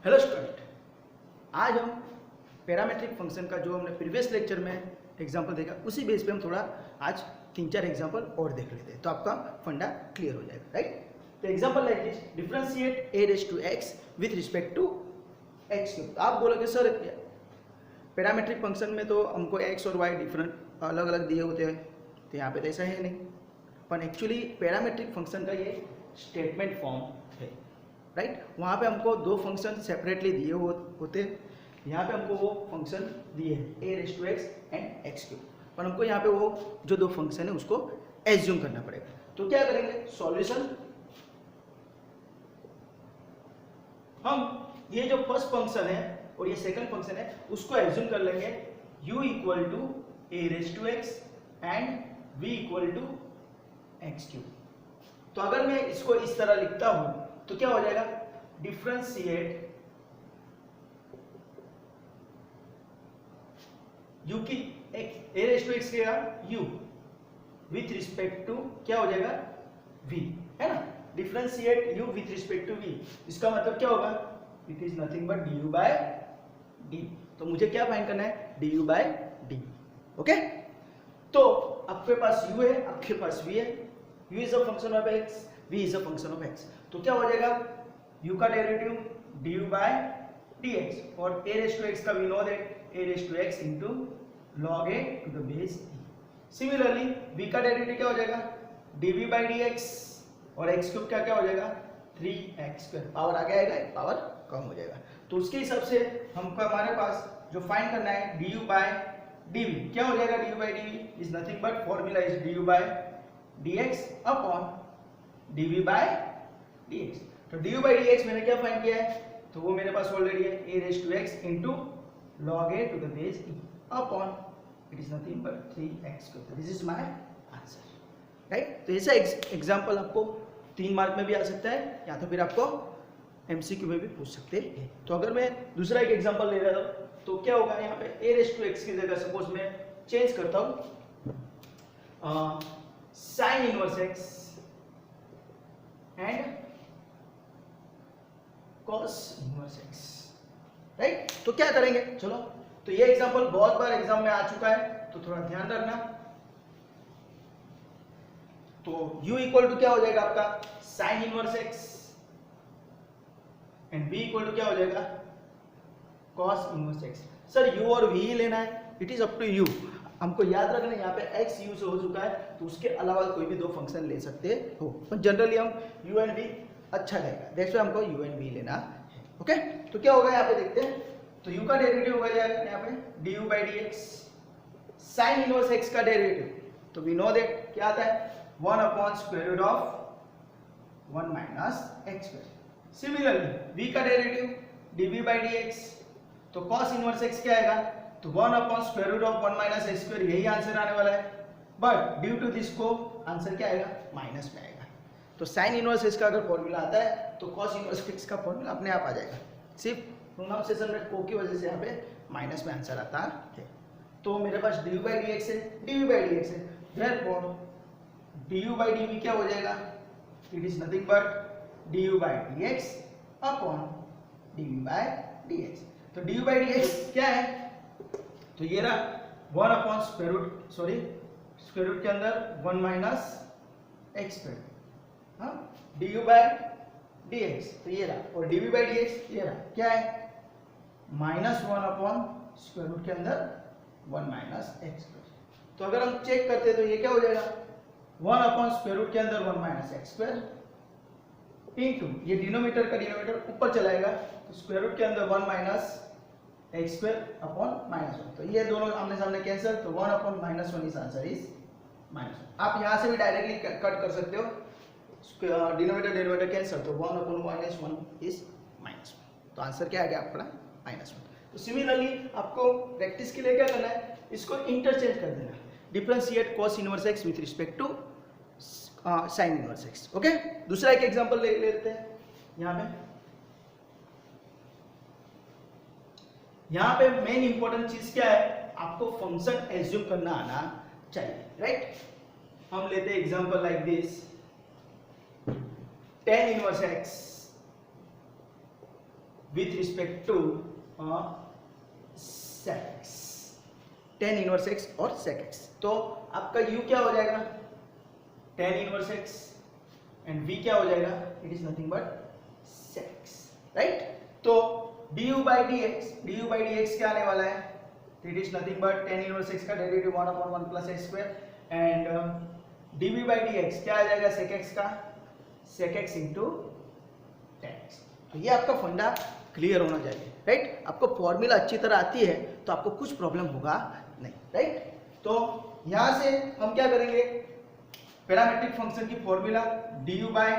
Hello student, आज हम parametric function का जो हमने प्रीवियस लेक्चर में एग्जांपल देखा उसी बेस पे हम थोड़ा आज 3-4 एग्जांपल और देख लेते हैं तो आपका फंडा क्लियर हो जाएगा, राइट। तो example like this, differentiate a raise to x with respect to x cube. आप बोलोगे सर पैरामेट्रिक फंक्शन में तो हमको x और y डिफरेंट अलग अलग दिए होते हैं, तो यहाँ पे तो ऐसा है नहीं, पर एक्चुअली पैरामेट्रिक फंक्शन का ये स्टेटमेंट फॉर्म है, राइट। वहाँ पे हमको दो फंक्शन सेपरेटली दिए होते हैं, यहाँ पे हमको वो फंक्शन दिए हैं a raise to x and x cube, पर हमको यहाँ पे वो जो दो फंक्शन है उसको एज्यूम करना पड़ेगा। तो क्या करेंगे, सॉल्यूशन, हम ये जो फर्स्ट फंक्शन है और ये सेकंड फंक्शन है उसको एज्यूम कर लेंगे u equal to a raise to x and v equal to x cube. तो अगर मैं इसको इस तरह लिखता हूं तो क्या हो जाएगा, डिफरेंशिएट u की a रेज़ टू x क्या u विथ रिस्पेक्ट टू क्या हो जाएगा v, है ना। Differentiate u with respect to v, इसका मतलब क्या होगा, it is nothing but du by d। तो मुझे क्या फाइंड करना है, du बाय d, ओके। तो आपके पास u है, आपके पास v है, u is a function of x, v is a function of x, तो क्या हो जाएगा, u का डेरिवेटिव du बाय dx और a रेज़ टू x का we know that a raise to x into log a to the base e। Similarly v का derivative क्या हो जाएगा, dv बाय dx और x क्यूब क्या क्या हो जाएगा 3x स्क्वायर, पावर आगे आएगा, पावर कम हो जाएगा। तो उसके हिसाब से हमको हमारे पास जो फाइंड करना है du बाय dv क्या हो जाएगा, du by dv is nothing but formula is du by dx upon dv by dx। तो du बाय dx मैंने क्या फाइंड किया है, तो वो मेरे पास ऑलरेडी है a raise to x into log a to the base e upon it is nothing but 3x square. This is my answer, right. तो ऐसा एग्जांपल आपको 3 मार्क में भी आ सकता है या तो फिर आपको एमसीक्यू में भी पूछ सकते हैं। तो अगर मैं दूसरा एक एग्जांपल ले रहा हूं तो क्या होगा, यहाँ पे a रेज़ टू x की जगह सपोज मैं चेंज करता हूं sin inverse x and cos inverse x, right. तो क्या करेंगे, चलो, तो ये एग्जांपल बहुत बार एग्जाम में आ चुका है तो थोड़ा ध्यान रखना। तो u इक्वल टू क्या हो जाएगा आपका sin inverse x and v equal to क्या हो जाएगा cos inverse x। Sir u और v ही लेना है, it is up to you. हमको याद रखना यहाँ पे x u से हो चुका है तो उसके अलावा कोई भी दो फंक्शन ले सकते हो, पर जनरली हम u एंड v अच्छा रहेगा, दैट्स व्हाई हमको u एंड v लेना है, ओके। तो क्या होगा यहाँ पे देखते हैं, तो u का डेरिवेटिव हो जाएगा यहाँ पे du by dx, sin inverse x का डेरिवेटिव तो वी नो दैट क्या आता है 1 upon square root of 1 minus x square. Similarly v का डेरिवेटिव dv बाय dx, तो cos इनवर्स x क्या आएगा, तो 1 upon square root of 1 minus x square, यही आंसर आने वाला है, बट ड्यू टू दिस को आंसर क्या आएगा, माइनस में आएगा। तो sin इनवर्स x का अगर फॉर्मूला आता है तो cos इनवर्स x का फॉर्मूला अपने आप आ जाएगा, सिर्फ प्रोनाउंसिएशन में को की वजह से यहाँ पे माइनस में आंसर आता है। तो मेरे पास du बाय dx है, dv बाय dx है, देयरफॉर du बाय dv क्या हो जाएगा, it is nothing but du by dx upon dv by dx। तो du बाय dx क्या है, तो ये रहा 1 upon square root, sorry square root के अंदर 1 माइनस x स्क्वायर, हाँ, du बाय dx, तो ये रहा, और dv बाय dx ये रहा क्या है -1 अपॉन स्क्वायर रूट के अंदर 1 माइनस x स्क्वायर। तो अगर हम चेक करते हैं तो ये क्या हो जाएगा 1 अपॉन स्क्वायर रूट के अंदर 1 माइनस x स्क्वायर इनटू ये डिनोमिनेटर का डिनोमिनेटर ऊपर चलाएगा तो स्क्वायर रूट के अंदर 1 माइनस x स्क्वायर अपॉन -1, तो ये दोनों आमने सामने कैंसिल, तो 1 अपॉन -1 इज आंसर इज -1। आप यहां से भी डायरेक्टली कट कर सकते हो, डिनोमिनेटर डिनोमिनेटर कैंसिल, तो 1 अपॉन -1 इज -1, तो आंसर क्या आ गया आपका -1। तो सिमिलरली आपको प्रैक्टिस के लिए क्या करना है, इसको इंटरचेंज कर देना, differentiate cos inverse x with respect to sin inverse x, okay. दूसरा एक एग्जांपल ले लेते हैं। यहाँ पे मेन इंपॉर्टेंट चीज क्या है, आपको फंक्शन एज्यूम करना आना चाहिए, राइट। हम लेते हैं example like this, tan inverse x with respect to sec x, tan inverse x और sec x। तो आपका u क्या हो जाएगा, tan inverse x, and v क्या हो जाएगा, it is nothing but sec x, right. तो du by dx क्या आने वाला है, it is nothing but tan inverse x का derivative 1/1 plus x square, and dv by dx क्या आ जाएगा, sec x का sec x into tan x। तो ये आपका फंडा क्लियर होना चाहिए, राइट। आपको फॉर्मूला अच्छी तरह आती है तो आपको कुछ प्रॉब्लम होगा नहीं, राइट। तो यहां से हम क्या करेंगे, पैरामेट्रिक फंक्शन की formula du by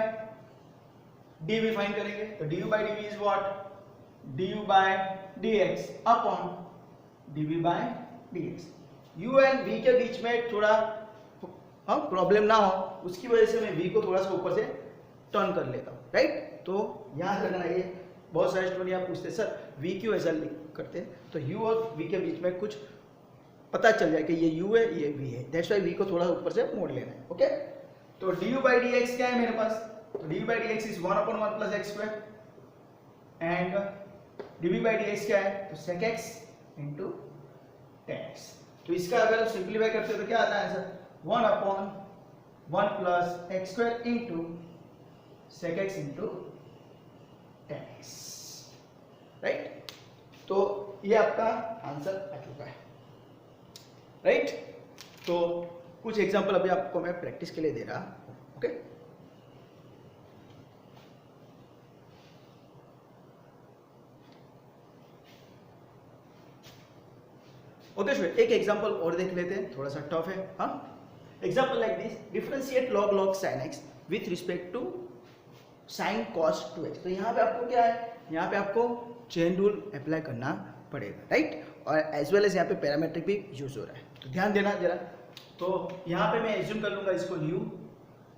dv find करेंगे। तो du by dv is what, du by dx upon dv by dx। u and v के बीच में थोड़ा प्रॉब्लम ना हो, उसकी वजह से मैं v को थोड़ा सा ऊपर से टर्न कर लेता हूँ, राइट। तो याद रखना, ये बहुत सारे स्टूडेंट यहाँ पूछते हैं सर v क्यों ऐसा करते हैं, तो u और v के बीच में कुछ पता चल जाए कि ये u है ये v है, दैट्स व्हाई v को थोड़ा ऊपर से मोड़ लेना है, ओके। तो du by dx क्या है मेरे पास, तो du by dx is 1/1 plus x square, and dv by dx क्या है, तो sec x into tan x। तो इसका अगर सिंप्लीफाई करते हो तो क्या आता है answer, 1/1 plus x square into sec x into tan x, right. तो ये आपका आंसर आ चुका है, राइट। तो कुछ एग्जांपल अभी आपको मैं प्रैक्टिस के लिए दे रहा हूं, ओके। ओके स्टूडेंट, एक एग्जांपल और देख लेते हैं, थोड़ा सा टफ है, हाँ। Example like this, differentiate log sin x with respect to sin cos 2x। तो यहाँ पे आपको क्या है, यहाँ पे आपको चेन रूल अप्लाई करना पड़ेगा, राइट। और एज वेल एज यहाँ पे पैरामेट्रिक भी यूज हो रहा है, तो ध्यान देना जरा। तो यहाँ पे मैं एज्यूम कर लूंगा इसको u,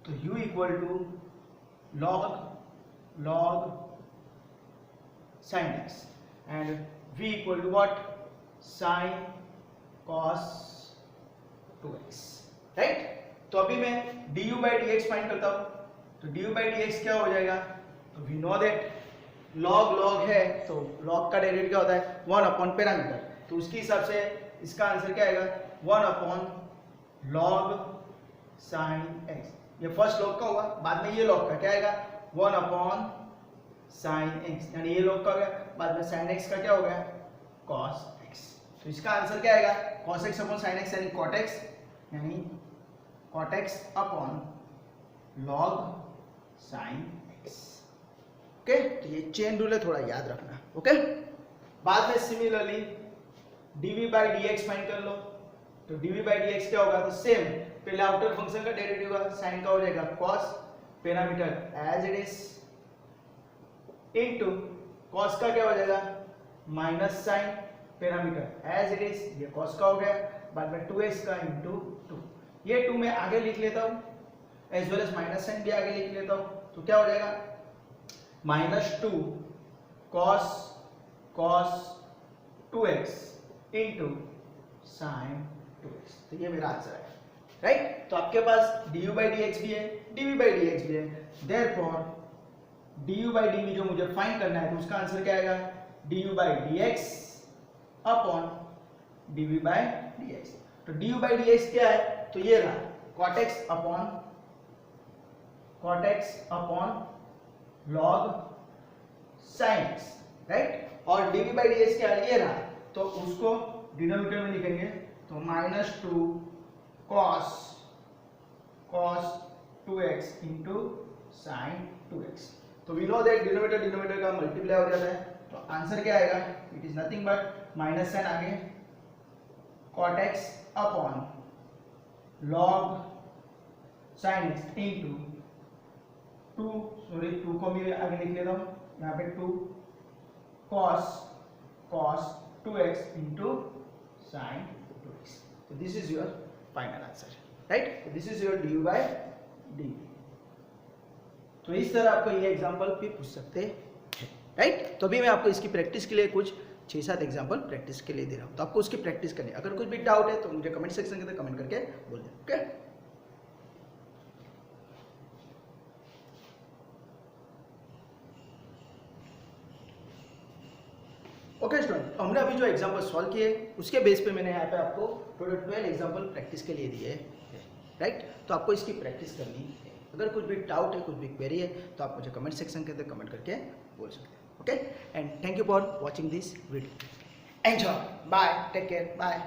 तो u equal to log sin x and v equal to what, sin cos 2x, right. तो अभी मैं du by dx फाइंड करता हूँ, तो du by dx क्या हो जाएगा, तो वी नो दैट log है, तो log का डेरिवेटिव क्या होता है, 1 अपॉन पैरामीटर, तो उसके हिसाब से इसका आंसर क्या आएगा, 1 अपॉन log sin x। ये फर्स्ट log का होगा, बाद में ये log का क्या आएगा, 1 अपॉन sin x, यानी ये log का हो गया, बाद में sin x का क्या हो गया, cos x। तो इसका आंसर क्या आएगा, cos x upon sin x यानी cot x, यानी cot x upon log sin x, okay. तो ये चेन रूल है, थोड़ा याद रखना, ओके। बाद में similarly dv by dx find कर लो, तो dv by dx क्या होगा, तो सेम पहले आउटर फंक्शन का डेरिवेटिव होगा, साइन का हो जाएगा cos parameter as it is into cos का क्या हो जाएगा, minus sine parameter as it is, ये cos का हो गया, बाद में 2x का इंटू 2, ये 2 मैं आगे लिख लेता हूँ, as well as minus sine भी आगे लिख लेता हूँ, तो क्या हो जाएगा, -2 cos 2x into sin 2x। तो ये मेरा आंसर है, राइट। तो आपके पास du by dx भी है, dv by dx भी है, देयरफॉर du by dv जो मुझे फाइंड करना है, तो उसका आंसर क्या आएगा, du by dx upon dv by dx। तो du by dx क्या है, तो ये रहा cot x upon log sin x, right. और dv by dx क्या है, ये रहा, तो उसको डिनोमिनेटर में लिखेंगे, तो -2 cos 2x into sin 2x। तो वी नो दैट डिनोमिनेटर का मल्टीप्लाई हो जाता है, तो आंसर क्या आएगा, it is nothing but minus sine आगे cot x upon log sin x into 2 को भी आगे लिख लेता हूँ, यहाँ पे 2 cos 2x into sin 2x। तो this is your final answer, right. This is your du by dv। तो इस तरह आपको ये एग्जांपल भी पूछ सकते हैं, राइट। तो अभी मैं आपको इसकी प्रैक्टिस के लिए कुछ 6-7 एग्जांपल प्रैक्टिस के लिए दे रहा हूँ, तो आपको उसकी प्रैक्टिस करनी है। अगर कुछ भी डाउट है तो मुझे कमेंट सेक्शन के अंदर कमेंट करके बोल दें, ओके। ओके स्टूडेंट, हमने अभी जो एग्जांपल सॉल्व किए उसके बेस पे मैंने यहाँ पे आपको टोटल 12 एग्जांपल प्रैक्टिस के लिए दिए हैं, राइट। तो आपको इसकी प्रैक्टिस करनी है। अगर कुछ भी डाउट है, कुछ भी क्वेरी है, तो आप मुझे कमेंट सेक्शन के अंदर कमेंट करके बोल सकते हैं। Okay, and thank you for watching this video. Enjoy, bye, take care, bye.